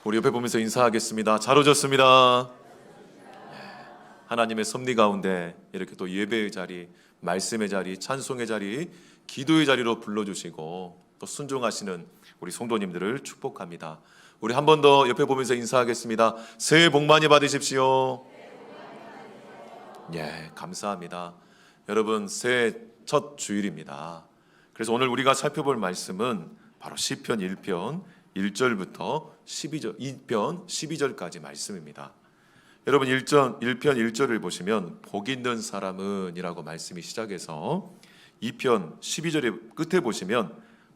우리 옆에 보면서 인사하겠습니다. 잘 오셨습니다. 하나님의 섭리 가운데 이렇게 또 예배의 자리, 말씀의 자리, 찬송의 자리, 기도의 자리로 불러주시고 또 순종하시는 우리 성도님들을 축복합니다. 우리 한 번 더 옆에 보면서 인사하겠습니다. 새해 복 많이 받으십시오. 예, 감사합니다. 여러분, 새해 첫 주일입니다. 그래서 오늘 우리가 살펴볼 말씀은 바로 시편 1편 1절부터 2편 12절까지 말씀입니다. 여러분 1편 1절을 보시면 복 있는 사람은 이라고 말씀이 시작해서 2편 12절의 끝에 보시면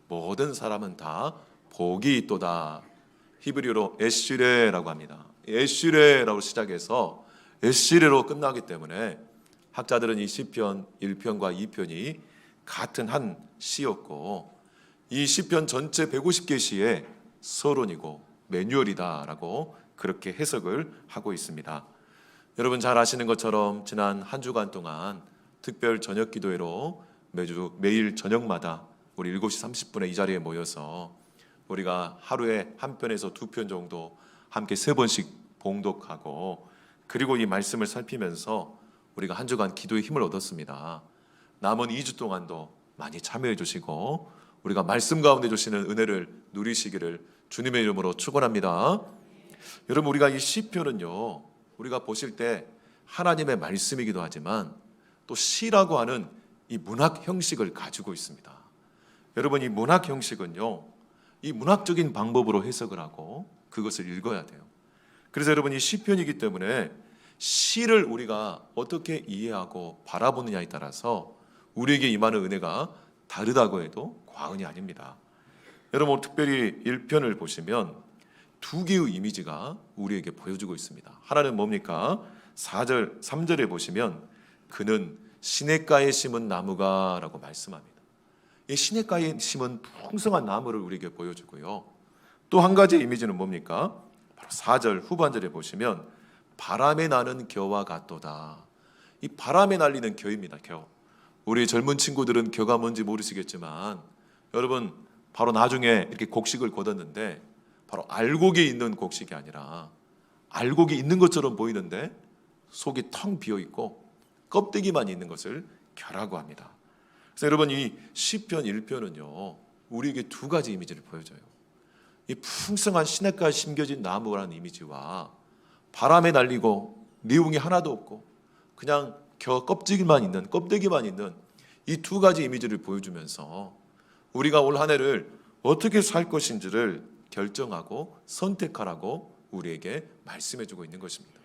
모든 사람은 다 복이 있도다. 히브리어로 에시레라고 합니다. 에시레라고 시작해서 에시레로 끝나기 때문에 학자들은 이 시편 1편과 2편이 같은 한 시였고 이 시편 전체 150개 시의 서론이고 매뉴얼이다라고 그렇게 해석을 하고 있습니다. 여러분 잘 아시는 것처럼 지난 한 주간 동안 특별 저녁 기도회로 매일 저녁마다 우리 7시 30분에 이 자리에 모여서 우리가 하루에 한 편에서 두 편 정도 함께 3번씩 봉독하고 그리고 이 말씀을 살피면서 우리가 한 주간 기도의 힘을 얻었습니다. 남은 2주 동안도 많이 참여해 주시고 우리가 말씀 가운데 주시는 은혜를 누리시기를 주님의 이름으로 축원합니다. 여러분 우리가 이 시편은요 우리가 보실 때 하나님의 말씀이기도 하지만 또 시라고 하는 이 문학 형식을 가지고 있습니다. 여러분 이 문학 형식은요 이 문학적인 방법으로 해석을 하고 그것을 읽어야 돼요. 그래서 여러분 이 시편이기 때문에 시를 우리가 어떻게 이해하고 바라보느냐에 따라서 우리에게 임하는 은혜가 다르다고 해도 과언이 아닙니다. 여러분 특별히 1편을 보시면 두 개의 이미지가 우리에게 보여주고 있습니다. 하나는 뭡니까? 3절에 보시면 그는 시냇가에 심은 나무가 라고 말씀합니다. 이 시냇가에 심은 풍성한 나무를 우리에게 보여주고요. 또 한 가지 이미지는 뭡니까? 바로 4절 후반절에 보시면 바람에 나는 겨와 같도다. 이 바람에 날리는 겨입니다. 겨. 우리 젊은 친구들은 겨가 뭔지 모르시겠지만 여러분 바로 나중에 이렇게 곡식을 거뒀는데 바로 알곡이 있는 곡식이 아니라 알곡이 있는 것처럼 보이는데 속이 텅 비어 있고 껍데기만 있는 것을 겨라고 합니다. 그래서 여러분 이 시편 1편은요 우리에게 두 가지 이미지를 보여줘요. 이 풍성한 시냇가에 심겨진 나무라는 이미지와 바람에 날리고 내용이 하나도 없고 그냥 겨 껍질만 있는 껍데기만 있는 이 두 가지 이미지를 보여주면서 우리가 올 한 해를 어떻게 살 것인지를 결정하고 선택하라고 우리에게 말씀해주고 있는 것입니다.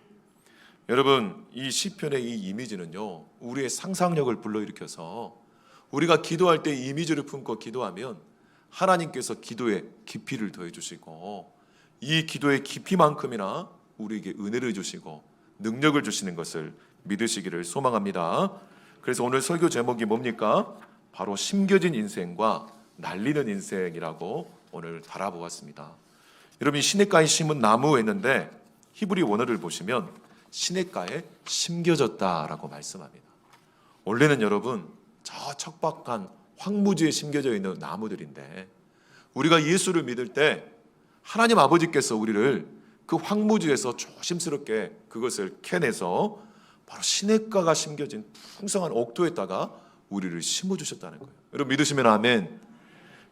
여러분 이 시편의 이 이미지는요 우리의 상상력을 불러일으켜서 우리가 기도할 때 이 이미지를 품고 기도하면 하나님께서 기도에 깊이를 더해 주시고 이 기도의 깊이만큼이나 우리에게 은혜를 주시고 능력을 주시는 것을 믿으시기를 소망합니다. 그래서 오늘 설교 제목이 뭡니까? 바로 심겨진 인생과 날리는 인생이라고 오늘 바라보았습니다. 여러분 시냇가에 심은 나무 했는데 히브리 원어를 보시면 시냇가에 심겨졌다라고 말씀합니다. 원래는 여러분 저 척박한 황무지에 심겨져 있는 나무들인데 우리가 예수를 믿을 때 하나님 아버지께서 우리를 그 황무지에서 조심스럽게 그것을 캐내서 바로 시냇가가 심겨진 풍성한 옥토에다가 우리를 심어주셨다는 거예요. 여러분 믿으시면 아멘.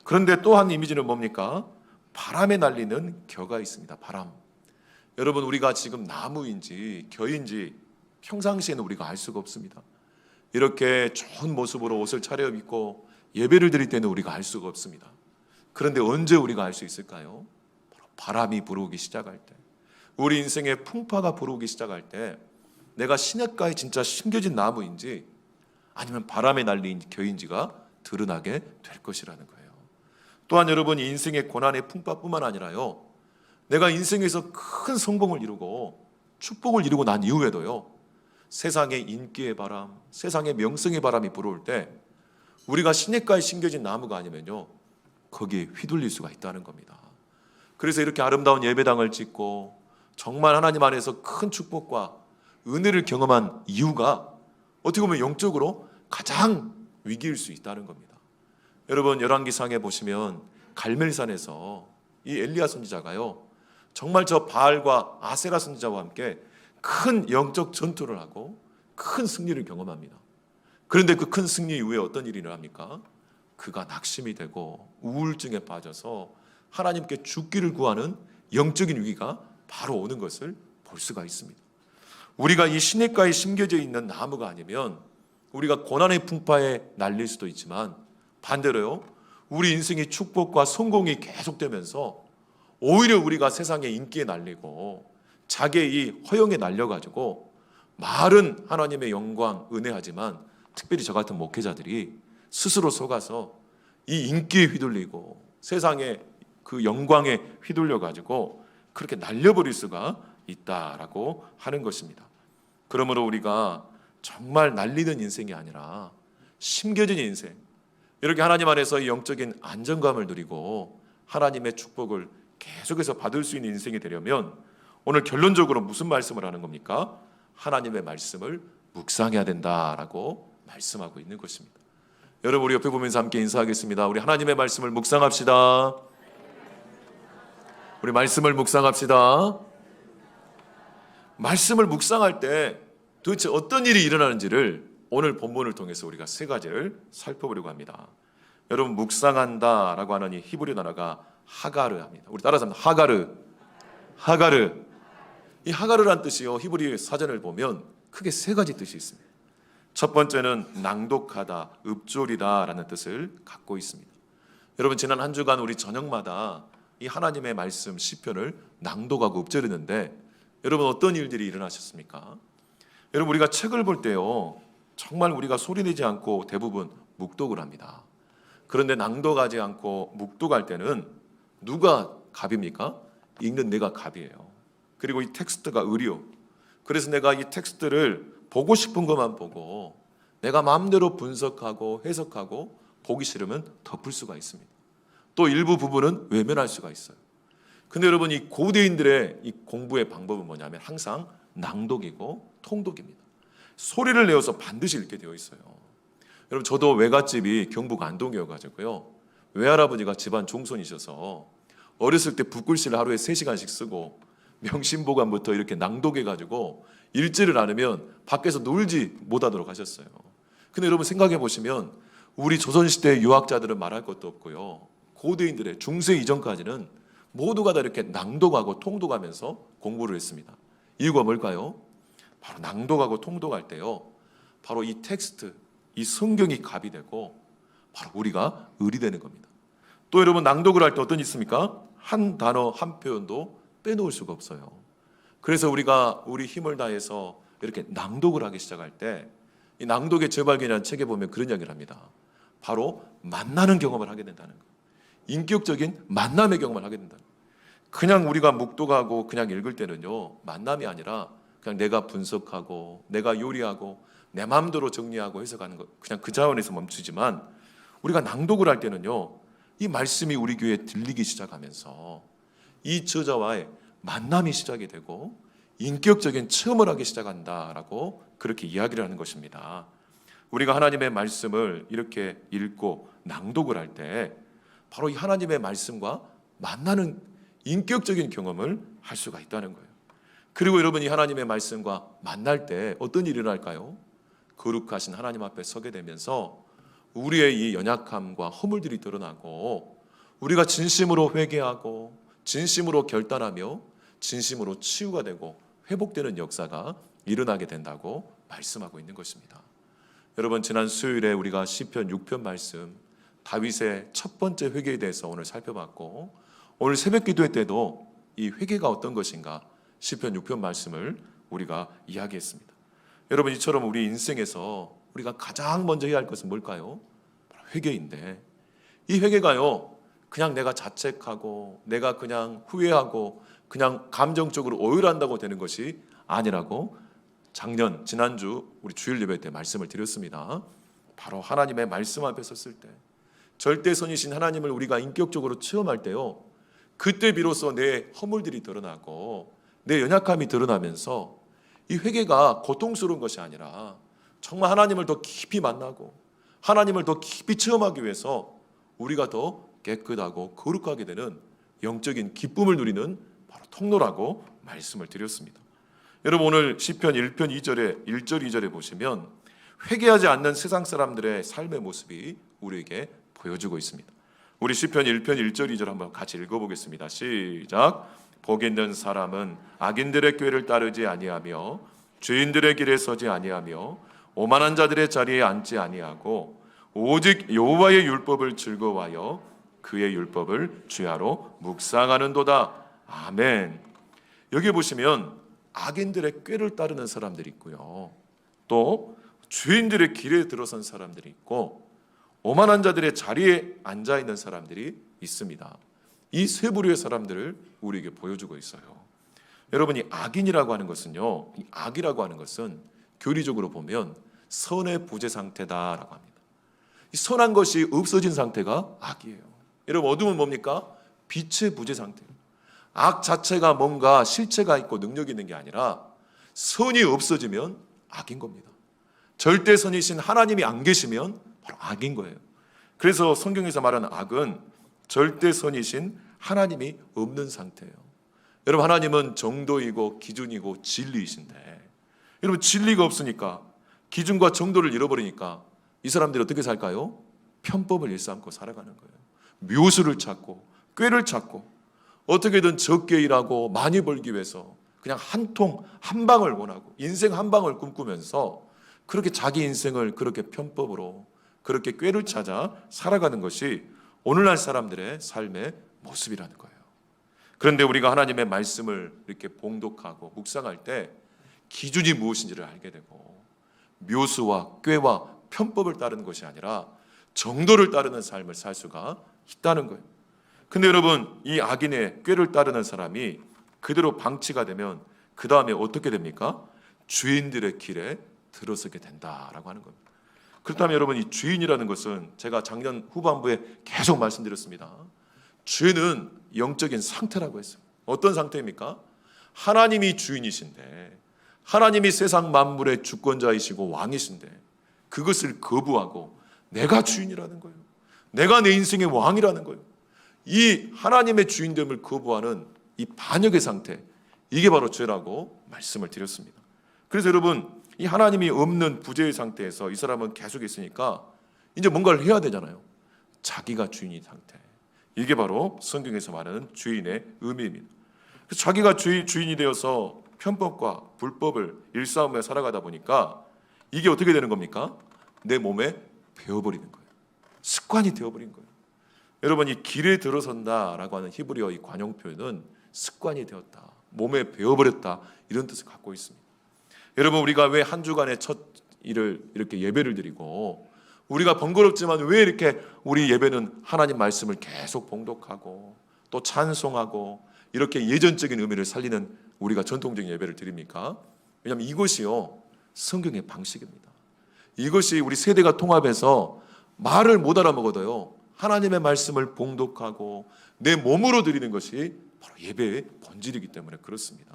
그런데 또 한 이미지는 뭡니까? 바람에 날리는 겨가 있습니다. 바람. 여러분 우리가 지금 나무인지 겨인지 평상시에는 우리가 알 수가 없습니다. 이렇게 좋은 모습으로 옷을 차려입고 예배를 드릴 때는 우리가 알 수가 없습니다. 그런데 언제 우리가 알 수 있을까요? 바람이 불어오기 시작할 때, 우리 인생의 풍파가 불어오기 시작할 때 내가 시냇가에 진짜 심겨진 나무인지 아니면 바람에 날린 겨인지가 드러나게 될 것이라는 거예요. 또한 여러분 인생의 고난의 풍파뿐만 아니라요 내가 인생에서 큰 성공을 이루고 축복을 이루고 난 이후에도요 세상의 인기의 바람, 세상의 명성의 바람이 불어올 때 우리가 시냇가에 심겨진 나무가 아니면요 거기에 휘둘릴 수가 있다는 겁니다. 그래서 이렇게 아름다운 예배당을 짓고 정말 하나님 안에서 큰 축복과 은혜를 경험한 이유가 어떻게 보면 영적으로 가장 위기일 수 있다는 겁니다. 여러분 열왕기상에 보시면 갈멜산에서 이 엘리야 선지자가요 정말 저 바알과 아세라 선지자와 함께 큰 영적 전투를 하고 큰 승리를 경험합니다. 그런데 그 큰 승리 이후에 어떤 일이 일어납니까? 그가 낙심이 되고 우울증에 빠져서 하나님께 죽기를 구하는 영적인 위기가 바로 오는 것을 볼 수가 있습니다. 우리가 이 시냇가에 심겨져 있는 나무가 아니면 우리가 고난의 풍파에 날릴 수도 있지만, 반대로요, 우리 인생의 축복과 성공이 계속되면서 오히려 우리가 세상의 인기에 날리고 자기의 이 허영에 날려가지고 말은 하나님의 영광, 은혜하지만 특별히 저 같은 목회자들이 스스로 속아서 이 인기에 휘둘리고 세상의 그 영광에 휘둘려가지고 그렇게 날려버릴 수가 있다라고 하는 것입니다. 그러므로 우리가 정말 날리는 인생이 아니라 심겨진 인생, 이렇게 하나님 안에서 이 영적인 안정감을 누리고 하나님의 축복을 계속해서 받을 수 있는 인생이 되려면 오늘 결론적으로 무슨 말씀을 하는 겁니까? 하나님의 말씀을 묵상해야 된다라고 말씀하고 있는 것입니다. 여러분, 우리 옆에 보면서 함께 인사하겠습니다. 우리 하나님의 말씀을 묵상합시다. 우리 말씀을 묵상합시다. 말씀을 묵상할 때 도대체 어떤 일이 일어나는지를 오늘 본문을 통해서 우리가 세 가지를 살펴보려고 합니다. 여러분, 묵상한다라고 하는 이 히브리 단어가 하가르합니다. 우리 따라서 합니다. 하가르. 이 하가르란 뜻이요, 히브리 사전을 보면 크게 세 가지 뜻이 있습니다. 첫 번째는 낭독하다, 읊조리다라는 뜻을 갖고 있습니다. 여러분, 지난 한 주간 우리 저녁마다 이 하나님의 말씀 시편을 낭독하고 읊조리는데 여러분, 어떤 일들이 일어나셨습니까? 여러분, 우리가 책을 볼 때요, 정말 우리가 소리내지 않고 대부분 묵독을 합니다. 그런데 낭독하지 않고 묵독할 때는 누가 갑입니까? 읽는 내가 갑이에요. 그리고 이 텍스트가 의리요. 그래서 내가 이 텍스트를 보고 싶은 것만 보고 내가 마음대로 분석하고 해석하고 보기 싫으면 덮을 수가 있습니다. 또 일부 부분은 외면할 수가 있어요. 근데 여러분, 이 고대인들의 이 공부의 방법은 뭐냐면 항상 낭독이고 통독입니다. 소리를 내어서 반드시 읽게 되어 있어요. 여러분, 저도 외갓집이 경북 안동이어가지고요, 외할아버지가 집안 종손이셔서 어렸을 때 붓글씨를 하루에 3시간씩 쓰고 명심보감부터 이렇게 낭독해가지고 읽지를 않으면 밖에서 놀지 못하도록 하셨어요. 근데 여러분, 생각해 보시면 우리 조선시대 유학자들은 말할 것도 없고요, 고대인들의 중세 이전까지는 모두가 다 이렇게 낭독하고 통독하면서 공부를 했습니다. 이유가 뭘까요? 바로 낭독하고 통독할 때요, 바로 이 텍스트, 이 성경이 갑이 되고 바로 우리가 을이 되는 겁니다. 또 여러분, 낭독을 할 때 어떤 일이 있습니까? 한 단어 한 표현도 빼놓을 수가 없어요. 그래서 우리가 우리 힘을 다해서 이렇게 낭독을 하기 시작할 때 이 낭독의 재발견이라는 책에 보면 그런 이야기를 합니다. 바로 만나는 경험을 하게 된다는 거예요. 인격적인 만남의 경험을 하게 된다는 거예요. 그냥 우리가 묵독하고 그냥 읽을 때는요, 만남이 아니라 그냥 내가 분석하고 내가 요리하고 내 마음대로 정리하고 해석하는 것, 그냥 그 차원에서 멈추지만 우리가 낭독을 할 때는요, 이 말씀이 우리 교회에 들리기 시작하면서 이 저자와의 만남이 시작이 되고 인격적인 체험을 하기 시작한다라고 그렇게 이야기를 하는 것입니다. 우리가 하나님의 말씀을 이렇게 읽고 낭독을 할 때 바로 이 하나님의 말씀과 만나는 인격적인 경험을 할 수가 있다는 거예요. 그리고 여러분이 하나님의 말씀과 만날 때 어떤 일이 일어날까요? 거룩하신 하나님 앞에 서게 되면서 우리의 이 연약함과 허물들이 드러나고 우리가 진심으로 회개하고 진심으로 결단하며 진심으로 치유가 되고 회복되는 역사가 일어나게 된다고 말씀하고 있는 것입니다. 여러분, 지난 수요일에 우리가 시편 6편 말씀 다윗의 첫 번째 회개에 대해서 오늘 살펴봤고, 오늘 새벽 기도회 때도 이 회개가 어떤 것인가 시편 6편 말씀을 우리가 이야기했습니다. 여러분, 이처럼 우리 인생에서 우리가 가장 먼저 해야 할 것은 뭘까요? 바로 회개인데, 이 회개가요, 그냥 내가 자책하고 내가 그냥 후회하고 그냥 감정적으로 오열한다고 되는 것이 아니라고 지난주 우리 주일 예배 때 말씀을 드렸습니다. 바로 하나님의 말씀 앞에 섰을 때, 절대선이신 하나님을 우리가 인격적으로 체험할 때요, 그때 비로소 내 허물들이 드러나고 내 연약함이 드러나면서 이 회개가 고통스러운 것이 아니라 정말 하나님을 더 깊이 만나고 하나님을 더 깊이 체험하기 위해서 우리가 더 깨끗하고 거룩하게 되는 영적인 기쁨을 누리는 바로 통로라고 말씀을 드렸습니다. 여러분 오늘 시편 1편 2절에 1절 2절에 보시면 회개하지 않는 세상 사람들의 삶의 모습이 우리에게 보여주고 있습니다. 우리 시편 1편 1절 2절 한번 같이 읽어보겠습니다. 시작. 복 있는 사람은 악인들의 꾀를 따르지 아니하며 죄인들의 길에 서지 아니하며 오만한 자들의 자리에 앉지 아니하고 오직 여호와의 율법을 즐거워하여 그의 율법을 주야로 묵상하는도다. 아멘. 여기 보시면 악인들의 꾀를 따르는 사람들이 있고요, 또 죄인들의 길에 들어선 사람들이 있고 오만한 자들의 자리에 앉아 있는 사람들이 있습니다. 이 세 부류의 사람들을 우리에게 보여주고 있어요. 여러분이 악인이라고 하는 것은요, 이 악이라고 하는 것은 교리적으로 보면 선의 부재 상태다라고 합니다. 이 선한 것이 없어진 상태가 악이에요. 여러분 어둠은 뭡니까? 빛의 부재 상태예요. 악 자체가 뭔가 실체가 있고 능력이 있는 게 아니라 선이 없어지면 악인 겁니다. 절대 선이신 하나님이 안 계시면 바로 악인 거예요. 그래서 성경에서 말하는 악은 절대 선이신 하나님이 없는 상태예요. 여러분 하나님은 정도이고 기준이고 진리이신데, 여러분 진리가 없으니까, 기준과 정도를 잃어버리니까 이 사람들이 어떻게 살까요? 편법을 일삼고 살아가는 거예요. 묘수를 찾고 꾀를 찾고 어떻게든 적게 일하고 많이 벌기 위해서 그냥 한 통 한 방을 원하고 인생 한 방을 꿈꾸면서 그렇게 자기 인생을 그렇게 편법으로 그렇게 꾀를 찾아 살아가는 것이 오늘날 사람들의 삶의 모습이라는 거예요. 그런데 우리가 하나님의 말씀을 이렇게 봉독하고 묵상할 때 기준이 무엇인지를 알게 되고 묘수와 꾀와 편법을 따르는 것이 아니라 정도를 따르는 삶을 살 수가 있다는 거예요. 근데 여러분 이 악인의 꾀를 따르는 사람이 그대로 방치가 되면 그 다음에 어떻게 됩니까? 죄인들의 길에 들어서게 된다라고 하는 겁니다. 그렇다면 여러분 이 죄인이라는 것은 제가 작년 후반부에 계속 말씀드렸습니다. 죄는 영적인 상태라고 했어요. 어떤 상태입니까? 하나님이 주인이신데, 하나님이 세상 만물의 주권자이시고 왕이신데 그것을 거부하고 내가 주인이라는 거예요. 내가 내 인생의 왕이라는 거예요. 이 하나님의 주인됨을 거부하는 이 반역의 상태, 이게 바로 죄라고 말씀을 드렸습니다. 그래서 여러분 이 하나님이 없는 부재의 상태에서 이 사람은 계속 있으니까 이제 뭔가를 해야 되잖아요. 자기가 주인인 상태, 이게 바로 성경에서 말하는 주인의 의미입니다. 그래서 자기가 주인이 되어서 편법과 불법을 일삼으며 살아가다 보니까 이게 어떻게 되는 겁니까? 내 몸에 배어버리는 거예요. 습관이 되어버린 거예요. 여러분 이 길에 들어선다라고 하는 히브리어 이 관용 표현은 습관이 되었다, 몸에 배어버렸다, 이런 뜻을 갖고 있습니다. 여러분 우리가 왜 한 주간의 첫 일을 이렇게 예배를 드리고 우리가 번거롭지만 왜 이렇게 우리 예배는 하나님 말씀을 계속 봉독하고 또 찬송하고 이렇게 예전적인 의미를 살리는 우리가 전통적인 예배를 드립니까? 왜냐하면 이것이요 성경의 방식입니다. 이것이 우리 세대가 통합해서 말을 못 알아먹어도요 하나님의 말씀을 봉독하고 내 몸으로 드리는 것이 바로 예배의 본질이기 때문에 그렇습니다.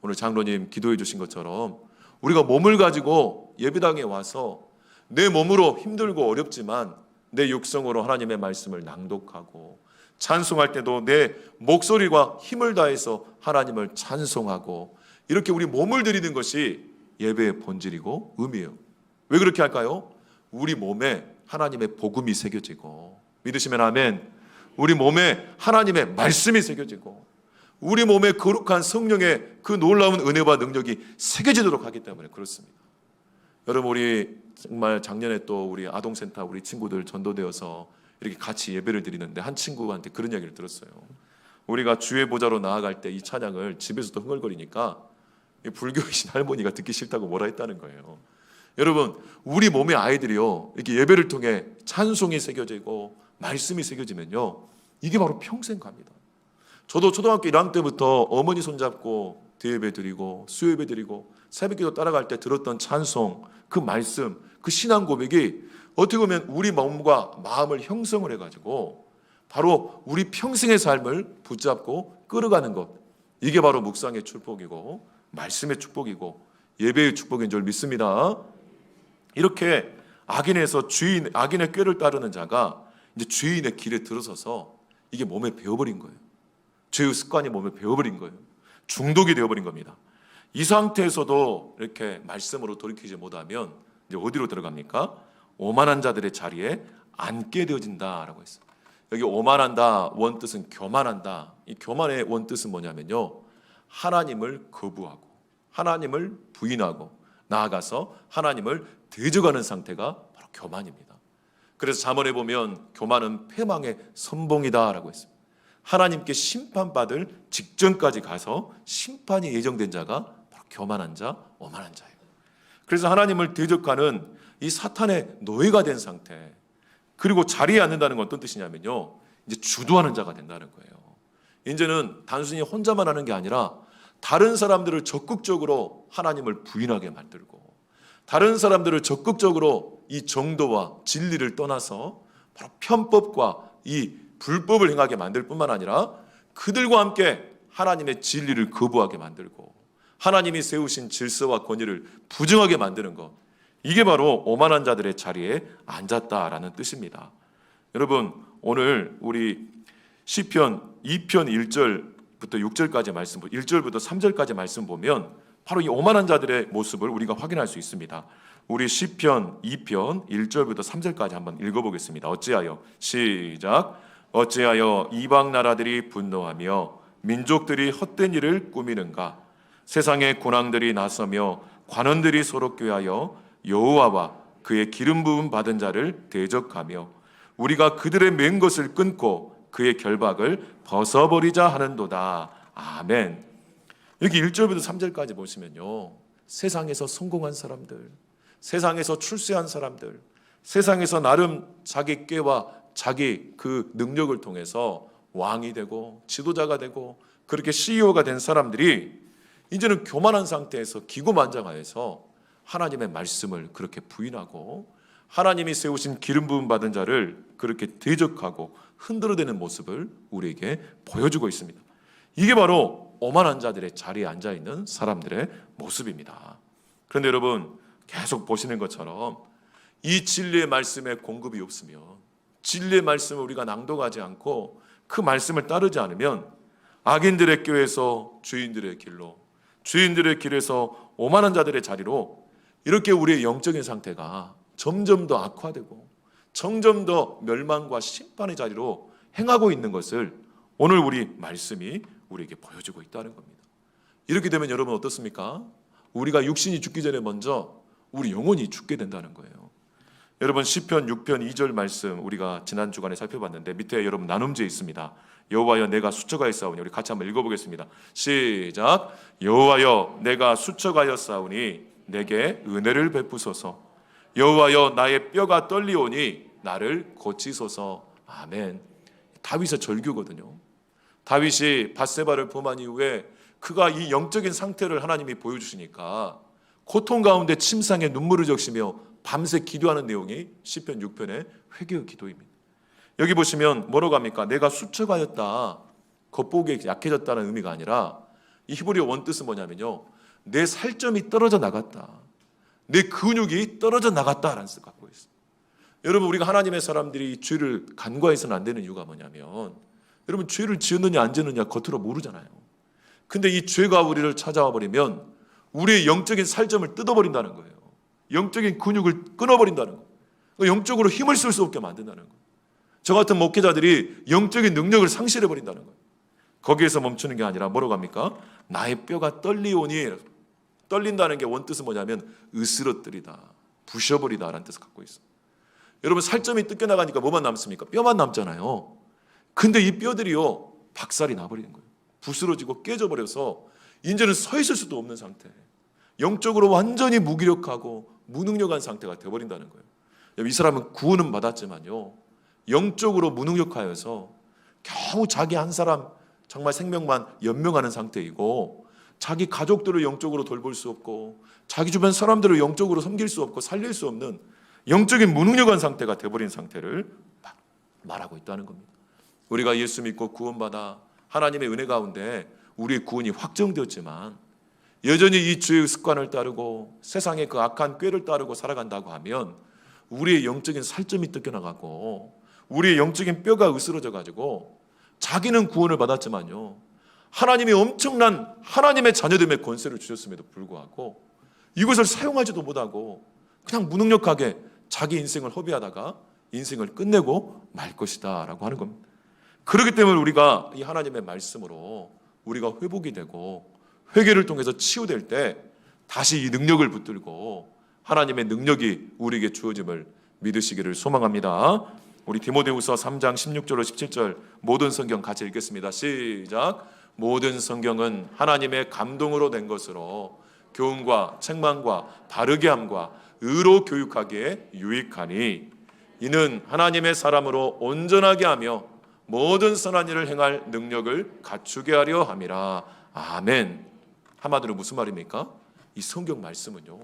오늘 장로님 기도해 주신 것처럼 우리가 몸을 가지고 예배당에 와서 내 몸으로 힘들고 어렵지만 내 육성으로 하나님의 말씀을 낭독하고 찬송할 때도 내 목소리와 힘을 다해서 하나님을 찬송하고 이렇게 우리 몸을 드리는 것이 예배의 본질이고 의미예요. 왜 그렇게 할까요? 우리 몸에 하나님의 복음이 새겨지고, 믿으시면 아멘, 우리 몸에 하나님의 말씀이 새겨지고 우리 몸에 거룩한 성령의 그 놀라운 은혜와 능력이 새겨지도록 하기 때문에 그렇습니다. 여러분 우리 정말 작년에 또 우리 아동센터 우리 친구들 전도되어서 이렇게 같이 예배를 드리는데 한 친구한테 그런 이야기를 들었어요. 우리가 주의 보좌로 나아갈 때 이 찬양을 집에서도 흥얼거리니까 불교이신 할머니가 듣기 싫다고 뭐라 했다는 거예요. 여러분 우리 몸의 아이들이요 이렇게 예배를 통해 찬송이 새겨지고 말씀이 새겨지면요 이게 바로 평생 갑니다. 저도 초등학교 1학년 때부터 어머니 손잡고 대예배 드리고 수요예배 드리고 새벽기도 따라갈 때 들었던 찬송, 그 말씀, 그 신앙 고백이 어떻게 보면 우리 몸과 마음을 형성을 해가지고 바로 우리 평생의 삶을 붙잡고 끌어가는 것, 이게 바로 묵상의 축복이고 말씀의 축복이고 예배의 축복인 줄 믿습니다. 이렇게 악인의 꾀를 따르는 자가 이제 죄인의 길에 들어서서 이게 몸에 배어버린 거예요. 죄의 습관이 몸에 배어버린 거예요. 중독이 되어버린 겁니다. 이 상태에서도 이렇게 말씀으로 돌이키지 못하면 이제 어디로 들어갑니까? 오만한 자들의 자리에 앉게 되어진다라고 했어요. 여기 오만한다 원뜻은 교만한다. 이 교만의 원뜻은 뭐냐면요, 하나님을 거부하고 하나님을 부인하고 나아가서 하나님을 대적하는 상태가 바로 교만입니다. 그래서 잠언에 보면 교만은 패망의 선봉이다라고 했습니다. 하나님께 심판받을 직전까지 가서 심판이 예정된 자가 바로 교만한 자, 오만한 자예요. 그래서 하나님을 대적하는 이 사탄의 노예가 된 상태, 그리고 자리에 앉는다는 건 어떤 뜻이냐면요, 이제 주도하는 자가 된다는 거예요. 이제는 단순히 혼자만 하는 게 아니라 다른 사람들을 적극적으로 하나님을 부인하게 만들고, 다른 사람들을 적극적으로 이 정도와 진리를 떠나서 바로 편법과 이 불법을 행하게 만들 뿐만 아니라 그들과 함께 하나님의 진리를 거부하게 만들고 하나님이 세우신 질서와 권위를 부정하게 만드는 것, 이게 바로 오만한 자들의 자리에 앉았다라는 뜻입니다. 여러분, 오늘 우리 시편 2편 1절부터 6절까지 말씀, 1절부터 3절까지 말씀 보면 바로 이 오만한 자들의 모습을 우리가 확인할 수 있습니다. 우리 시편 2편 1절부터 3절까지 한번 읽어보겠습니다. 어찌하여, 시작. 어찌하여 이방 나라들이 분노하며 민족들이 헛된 일을 꾸미는가? 세상의 군왕들이 나서며 관원들이 서로 꾀하여 여호와와 그의 기름 부음 받은 자를 대적하며 우리가 그들의 맨 것을 끊고 그의 결박을 벗어버리자 하는도다. 아멘. 여기 1절부터 3절까지 보시면요, 세상에서 성공한 사람들, 세상에서 출세한 사람들, 세상에서 나름 자기 꾀와 자기 그 능력을 통해서 왕이 되고 지도자가 되고 그렇게 CEO가 된 사람들이 이제는 교만한 상태에서 기고만장하여서 하나님의 말씀을 그렇게 부인하고 하나님이 세우신 기름 부음 받은 자를 그렇게 대적하고 흔들어대는 모습을 우리에게 보여주고 있습니다. 이게 바로 오만한 자들의 자리에 앉아있는 사람들의 모습입니다. 그런데 여러분, 계속 보시는 것처럼 이 진리의 말씀에 공급이 없으면, 진리의 말씀을 우리가 낭독하지 않고 그 말씀을 따르지 않으면 악인들의 꾀에서 주인들의 길로, 주인들의 길에서 오만한 자들의 자리로 이렇게 우리의 영적인 상태가 점점 더 악화되고 점점 더 멸망과 심판의 자리로 행하고 있는 것을 오늘 우리 말씀이 우리에게 보여주고 있다는 겁니다. 이렇게 되면 여러분 어떻습니까? 우리가 육신이 죽기 전에 먼저 우리 영혼이 죽게 된다는 거예요. 여러분, 시편 6편 2절 말씀 우리가 지난 주간에 살펴봤는데 밑에 여러분 나눔지에 있습니다. 여호와여 내가 수척하였사오니, 우리 같이 한번 읽어보겠습니다. 시작. 여호와여 내가 수척하였사오니 내게 은혜를 베푸소서. 여호와여 나의 뼈가 떨리오니 나를 고치소서. 아멘. 다윗의 절규거든요. 다윗이 밧세바를 범한 이후에 그가 이 영적인 상태를 하나님이 보여주시니까 고통 가운데 침상에 눈물을 적시며 밤새 기도하는 내용이 시편 6편의 회개의 기도입니다. 여기 보시면 뭐라고 합니까? 내가 수척하였다, 겉보기에 약해졌다는 의미가 아니라 이 히브리어 원뜻은 뭐냐면요, 내 살점이 떨어져 나갔다, 내 근육이 떨어져 나갔다라는 뜻을 갖고 있어요. 여러분, 우리가 하나님의 사람들이 죄를 간과해서는 안 되는 이유가 뭐냐면, 여러분, 죄를 지었느냐 안 지었느냐 겉으로 모르잖아요. 근데 이 죄가 우리를 찾아와 버리면 우리의 영적인 살점을 뜯어버린다는 거예요. 영적인 근육을 끊어버린다는 거예요. 영적으로 힘을 쓸 수 없게 만든다는 거예요. 저 같은 목회자들이 영적인 능력을 상실해버린다는 거예요. 거기에서 멈추는 게 아니라 뭐라고 합니까? 나의 뼈가 떨리오니, 떨린다는 게 원뜻은 뭐냐면 으스러뜨리다, 부셔버리다 라는 뜻을 갖고 있어요. 여러분, 살점이 뜯겨나가니까 뭐만 남습니까? 뼈만 남잖아요. 근데 이 뼈들이요, 박살이 나버리는 거예요. 부스러지고 깨져버려서 이제는 서 있을 수도 없는 상태, 영적으로 완전히 무기력하고 무능력한 상태가 되어버린다는 거예요. 이 사람은 구원은 받았지만요, 영적으로 무능력하여서 겨우 자기 한 사람 정말 생명만 연명하는 상태이고, 자기 가족들을 영적으로 돌볼 수 없고 자기 주변 사람들을 영적으로 섬길 수 없고 살릴 수 없는 영적인 무능력한 상태가 되어버린 상태를 말하고 있다는 겁니다. 우리가 예수 믿고 구원받아 하나님의 은혜 가운데 우리의 구원이 확정되었지만 여전히 이 죄의 습관을 따르고 세상의 그 악한 꾀를 따르고 살아간다고 하면 우리의 영적인 살점이 뜯겨나가고 우리의 영적인 뼈가 으스러져 가지고 자기는 구원을 받았지만요, 하나님이 엄청난 하나님의 자녀됨의 권세를 주셨음에도 불구하고 이것을 사용하지도 못하고 그냥 무능력하게 자기 인생을 허비하다가 인생을 끝내고 말 것이다 라고 하는 겁니다. 그렇기 때문에 우리가 이 하나님의 말씀으로 우리가 회복이 되고 회개를 통해서 치유될 때 다시 이 능력을 붙들고 하나님의 능력이 우리에게 주어짐을 믿으시기를 소망합니다. 우리 디모데후서 3장 16절로 17절 모든 성경 같이 읽겠습니다. 시작. 모든 성경은 하나님의 감동으로 된 것으로 교훈과 책망과 바르게 함과 의로 교육하기에 유익하니 이는 하나님의 사람으로 온전하게 하며 모든 선한 일을 행할 능력을 갖추게 하려 함이라. 아멘. 한마디로 무슨 말입니까? 이 성경 말씀은요,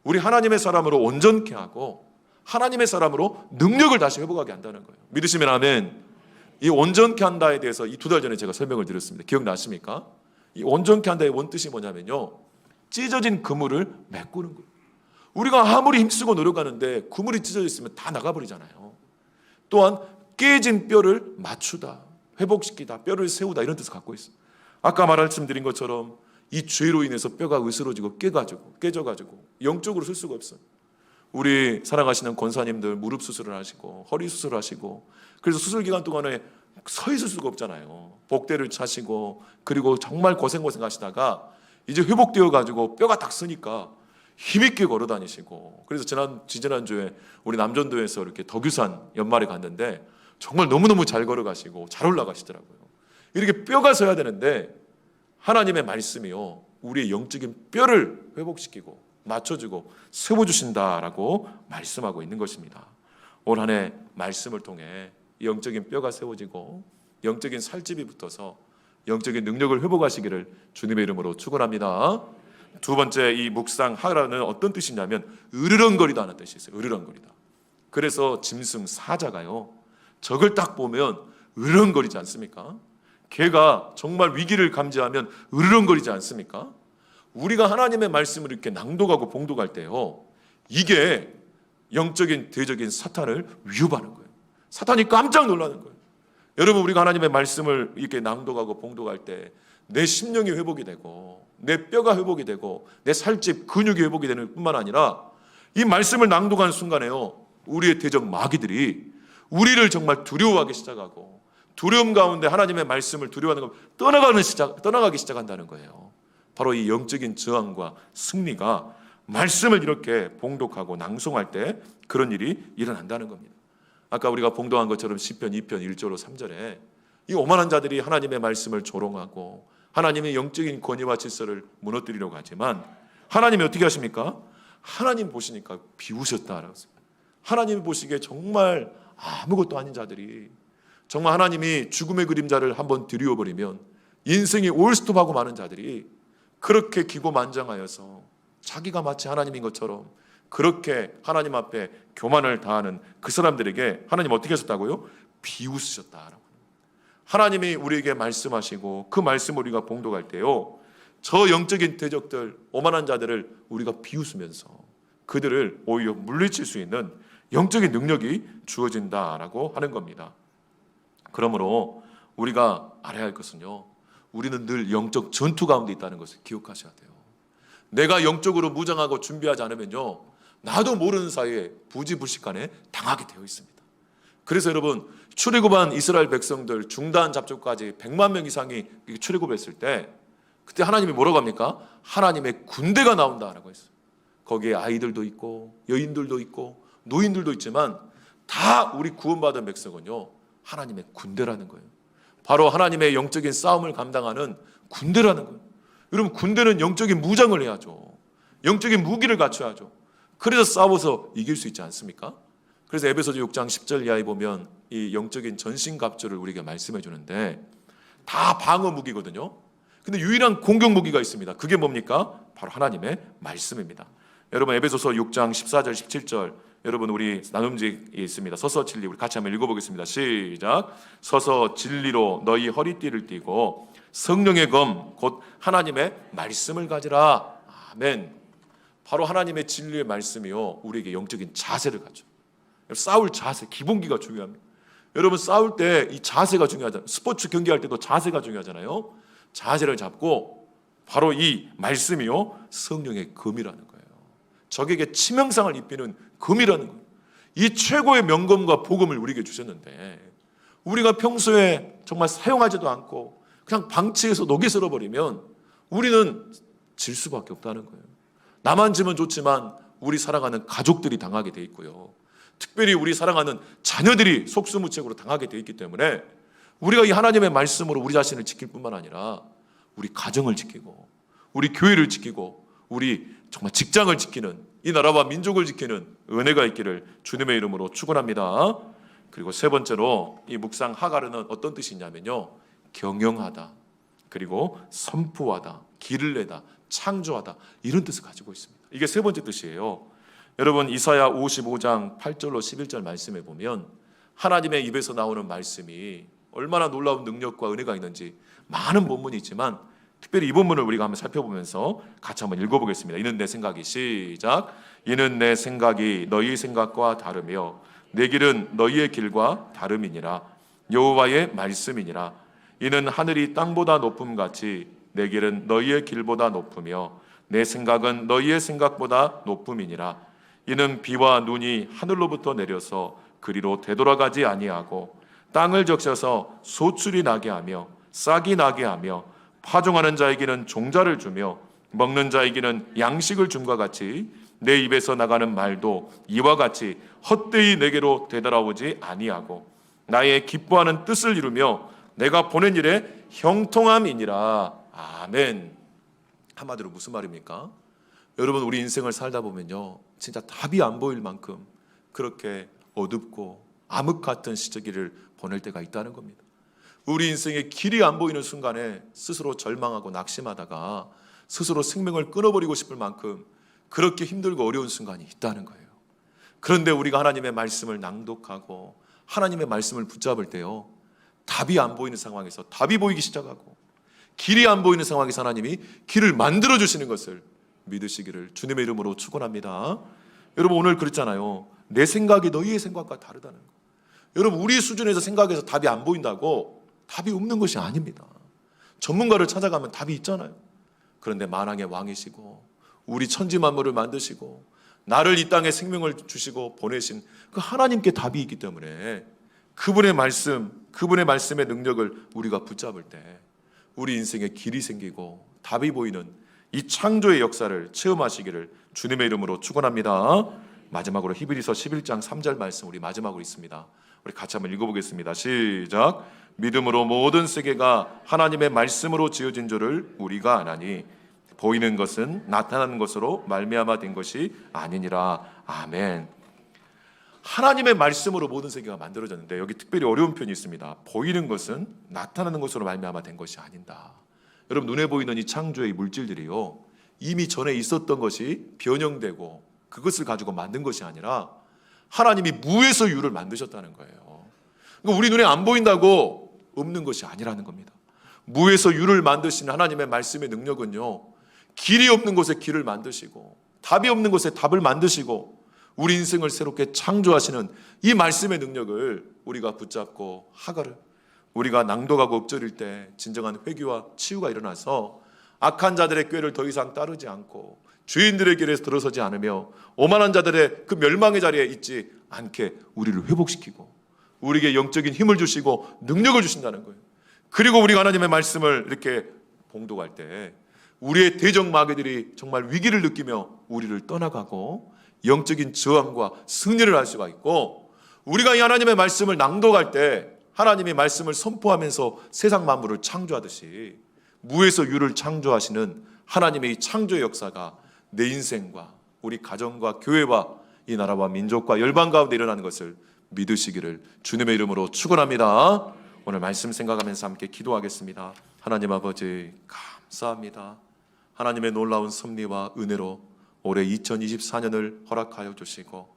우리 하나님의 사람으로 온전케 하고 하나님의 사람으로 능력을 다시 회복하게 한다는 거예요. 믿으시면 아멘. 이 온전케 한다에 대해서 이 2달 전에 제가 설명을 드렸습니다. 기억나십니까? 이 온전케 한다의 원뜻이 뭐냐면요, 찢어진 그물을 메꾸는 거예요. 우리가 아무리 힘쓰고 노력하는데 그물이 찢어져 있으면 다 나가버리잖아요. 또한 깨진 뼈를 맞추다, 회복시키다, 뼈를 세우다 이런 뜻을 갖고 있어요. 아까 말씀드린 것처럼 이 죄로 인해서 뼈가 으스러지고 깨져가지고 영적으로 쓸 수가 없어요. 우리 사랑하시는 권사님들 무릎 수술을 하시고 허리 수술을 하시고 그래서 수술 기간 동안에 서 있을 수가 없잖아요. 복대를 차시고 그리고 정말 고생 하시다가 이제 회복되어 가지고 뼈가 딱 서니까 힘있게 걸어 다니시고, 그래서 지난주에 우리 남전도에서 이렇게 덕유산 연말에 갔는데 정말 너무너무 잘 걸어가시고 잘 올라가시더라고요. 이렇게 뼈가 서야 되는데 하나님의 말씀이요, 우리의 영적인 뼈를 회복시키고 맞춰주고 세워주신다라고 말씀하고 있는 것입니다. 올 한 해 말씀을 통해 영적인 뼈가 세워지고 영적인 살집이 붙어서 영적인 능력을 회복하시기를 주님의 이름으로 축원합니다. 두 번째, 이 묵상하라는 어떤 뜻이냐면 으르렁거리다 하는 뜻이 있어요. 으르렁거리다. 그래서 짐승 사자가요, 적을 딱 보면 으르렁거리지 않습니까? 개가 정말 위기를 감지하면 으르렁거리지 않습니까? 우리가 하나님의 말씀을 이렇게 낭독하고 봉독할 때요, 이게 영적인 대적인 사탄을 위협하는 거예요. 사탄이 깜짝 놀라는 거예요. 여러분, 우리가 하나님의 말씀을 이렇게 낭독하고 봉독할 때 내 심령이 회복이 되고 내 뼈가 회복이 되고 내 살집 근육이 회복이 되는 뿐만 아니라 이 말씀을 낭독하는 순간에요, 우리의 대적 마귀들이 우리를 정말 두려워하기 시작하고 두려움 가운데 하나님의 말씀을 두려워하는 걸 떠나가기 시작한다는 거예요. 바로 이 영적인 저항과 승리가 말씀을 이렇게 봉독하고 낭송할 때 그런 일이 일어난다는 겁니다. 아까 우리가 봉독한 것처럼 시편 2편 1절로 3절에 이 오만한 자들이 하나님의 말씀을 조롱하고 하나님의 영적인 권위와 질서를 무너뜨리려고 하지만 하나님이 어떻게 하십니까? 하나님 보시니까 비우셨다라고 했습니다. 하나님이 보시기에 정말 아무것도 아닌 자들이, 정말 하나님이 죽음의 그림자를 한번 드리워버리면 인생이 올스톱하고 마는 자들이 그렇게 기고만장하여서 자기가 마치 하나님인 것처럼 그렇게 하나님 앞에 교만을 다하는 그 사람들에게 하나님 어떻게 하셨다고요? 비웃으셨다라고. 하나님이 우리에게 말씀하시고 그 말씀을 우리가 봉독할 때요, 저 영적인 대적들, 오만한 자들을 우리가 비웃으면서 그들을 오히려 물리칠 수 있는 영적인 능력이 주어진다라고 하는 겁니다. 그러므로 우리가 알아야 할 것은요, 우리는 늘 영적 전투 가운데 있다는 것을 기억하셔야 돼요. 내가 영적으로 무장하고 준비하지 않으면요, 나도 모르는 사이에 부지불식간에 당하게 되어 있습니다. 그래서 여러분, 출애굽한 이스라엘 백성들 중단 잡초까지 100만 명 이상이 출애굽했을 때 그때 하나님이 뭐라고 합니까? 하나님의 군대가 나온다라고 했어요. 거기에 아이들도 있고 여인들도 있고 노인들도 있지만 다 우리 구원받은 백성은요, 하나님의 군대라는 거예요. 바로 하나님의 영적인 싸움을 감당하는 군대라는 거예요. 여러분, 군대는 영적인 무장을 해야죠. 영적인 무기를 갖춰야죠. 그래서 싸워서 이길 수 있지 않습니까? 그래서 에베소서 6장 10절 이하에 보면 이 영적인 전신갑주를 우리에게 말씀해 주는데 다 방어 무기거든요. 근데 유일한 공격 무기가 있습니다. 그게 뭡니까? 바로 하나님의 말씀입니다. 여러분, 에베소서 6장 14절 17절 여러분, 우리 나눔지에 있습니다. 서서 진리, 우리 같이 한번 읽어보겠습니다. 시작. 서서 진리로 너희 허리띠를 띠고 성령의 검 곧 하나님의 말씀을 가지라. 아멘. 바로 하나님의 진리의 말씀이요, 우리에게 영적인 자세를 갖죠. 싸울 자세, 기본기가 중요합니다. 여러분 싸울 때 이 자세가 중요하잖아요. 스포츠 경기할 때도 자세가 중요하잖아요. 자세를 잡고 바로 이 말씀이요 성령의 검이라는 거예요. 적에게 치명상을 입히는 검이라는 거예요. 이 최고의 명검과 복음을 우리에게 주셨는데 우리가 평소에 정말 사용하지도 않고 그냥 방치해서 녹이 슬어버리면 우리는 질 수밖에 없다는 거예요. 나만 지면 좋지만 우리 살아가는 가족들이 당하게 돼 있고요. 특별히 우리 사랑하는 자녀들이 속수무책으로 당하게 돼 있기 때문에 우리가 이 하나님의 말씀으로 우리 자신을 지킬 뿐만 아니라 우리 가정을 지키고 우리 교회를 지키고 우리 정말 직장을 지키는 이 나라와 민족을 지키는 은혜가 있기를 주님의 이름으로 축원합니다. 그리고 세 번째로 이 묵상 하가르는 어떤 뜻이 있냐면요, 경영하다, 그리고 선포하다, 길을 내다, 창조하다, 이런 뜻을 가지고 있습니다. 이게 세 번째 뜻이에요. 여러분 이사야 55장 8절로 11절 말씀에 보면 하나님의 입에서 나오는 말씀이 얼마나 놀라운 능력과 은혜가 있는지 많은 본문이 있지만 특별히 이 본문을 우리가 한번 살펴보면서 같이 한번 읽어보겠습니다. 이는 내 생각이, 시작. 이는 내 생각이 너희 생각과 다르며 내 길은 너희의 길과 다름이니라. 여호와의 말씀이니라. 이는 하늘이 땅보다 높음같이 내 길은 너희의 길보다 높으며 내 생각은 너희의 생각보다 높음이니라. 이는 비와 눈이 하늘로부터 내려서 그리로 되돌아가지 아니하고 땅을 적셔서 소출이 나게 하며 싹이 나게 하며 파종하는 자에게는 종자를 주며 먹는 자에게는 양식을 줌과 같이 내 입에서 나가는 말도 이와 같이 헛되이 내게로 되돌아오지 아니하고 나의 기뻐하는 뜻을 이루며 내가 보낸 일에 형통함이니라. 아멘. 한마디로 무슨 말입니까? 여러분 우리 인생을 살다 보면요 진짜 답이 안 보일 만큼 그렇게 어둡고 암흑 같은 시절기를 보낼 때가 있다는 겁니다. 우리 인생의 길이 안 보이는 순간에 스스로 절망하고 낙심하다가 스스로 생명을 끊어버리고 싶을 만큼 그렇게 힘들고 어려운 순간이 있다는 거예요. 그런데 우리가 하나님의 말씀을 낭독하고 하나님의 말씀을 붙잡을 때요 답이 안 보이는 상황에서 답이 보이기 시작하고 길이 안 보이는 상황에서 하나님이 길을 만들어주시는 것을 믿으시기를 주님의 이름으로 축원합니다. 여러분 오늘 그랬잖아요. 내 생각이 너희의 생각과 다르다는 거. 여러분 우리 수준에서 생각해서 답이 안 보인다고 답이 없는 것이 아닙니다. 전문가를 찾아가면 답이 있잖아요. 그런데 만왕의 왕이시고 우리 천지 만물을 만드시고 나를 이 땅에 생명을 주시고 보내신 그 하나님께 답이 있기 때문에 그분의 말씀, 그분의 말씀의 능력을 우리가 붙잡을 때 우리 인생에 길이 생기고 답이 보이는 이 창조의 역사를 체험하시기를 주님의 이름으로 축원합니다. 마지막으로 히브리서 11장 3절 말씀 우리 마지막으로 있습니다. 우리 같이 한번 읽어보겠습니다. 시작. 믿음으로 모든 세계가 하나님의 말씀으로 지어진 줄을 우리가 아나니 보이는 것은 나타나는 것으로 말미암아 된 것이 아니니라. 아멘. 하나님의 말씀으로 모든 세계가 만들어졌는데 여기 특별히 어려운 표현이 있습니다. 보이는 것은 나타나는 것으로 말미암아 된 것이 아닌다. 여러분 눈에 보이는 이 창조의 물질들이요 이미 전에 있었던 것이 변형되고 그것을 가지고 만든 것이 아니라 하나님이 무에서 유를 만드셨다는 거예요. 그러니까 우리 눈에 안 보인다고 없는 것이 아니라는 겁니다. 무에서 유를 만드신 하나님의 말씀의 능력은요 길이 없는 곳에 길을 만드시고 답이 없는 곳에 답을 만드시고 우리 인생을 새롭게 창조하시는 이 말씀의 능력을 우리가 붙잡고 하가를 우리가 낭독하고 엎드릴 때 진정한 회개와 치유가 일어나서 악한 자들의 꾀를 더 이상 따르지 않고 죄인들의 길에 들어서지 않으며 오만한 자들의 그 멸망의 자리에 있지 않게 우리를 회복시키고 우리에게 영적인 힘을 주시고 능력을 주신다는 거예요. 그리고 우리가 하나님의 말씀을 이렇게 봉독할 때 우리의 대적 마귀들이 정말 위기를 느끼며 우리를 떠나가고 영적인 저항과 승리를 할 수가 있고 우리가 이 하나님의 말씀을 낭독할 때 하나님의 말씀을 선포하면서 세상 만물을 창조하듯이 무에서 유를 창조하시는 하나님의 이 창조의 역사가 내 인생과 우리 가정과 교회와 이 나라와 민족과 열방 가운데 일어나는 것을 믿으시기를 주님의 이름으로 축원합니다. 오늘 말씀 생각하면서 함께 기도하겠습니다. 하나님 아버지 감사합니다. 하나님의 놀라운 섭리와 은혜로 올해 2024년을 허락하여 주시고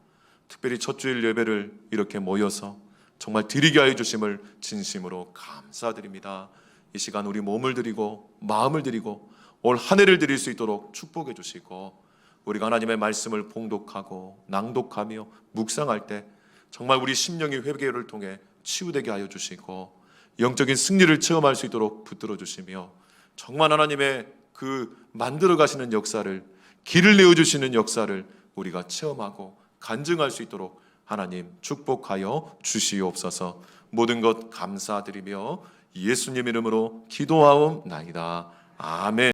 특별히 첫 주일 예배를 이렇게 모여서 정말 드리게 하여 주심을 진심으로 감사드립니다. 이 시간 우리 몸을 드리고 마음을 드리고 올 한 해를 드릴 수 있도록 축복해 주시고 우리가 하나님의 말씀을 봉독하고 낭독하며 묵상할 때 정말 우리 심령의 회개를 통해 치유되게 하여 주시고 영적인 승리를 체험할 수 있도록 붙들어 주시며 정말 하나님의 그 만들어 가시는 역사를, 길을 내어 주시는 역사를 우리가 체험하고 간증할 수 있도록 하나님 축복하여 주시옵소서. 모든 것 감사드리며 예수님 이름으로 기도하옵나이다. 아멘.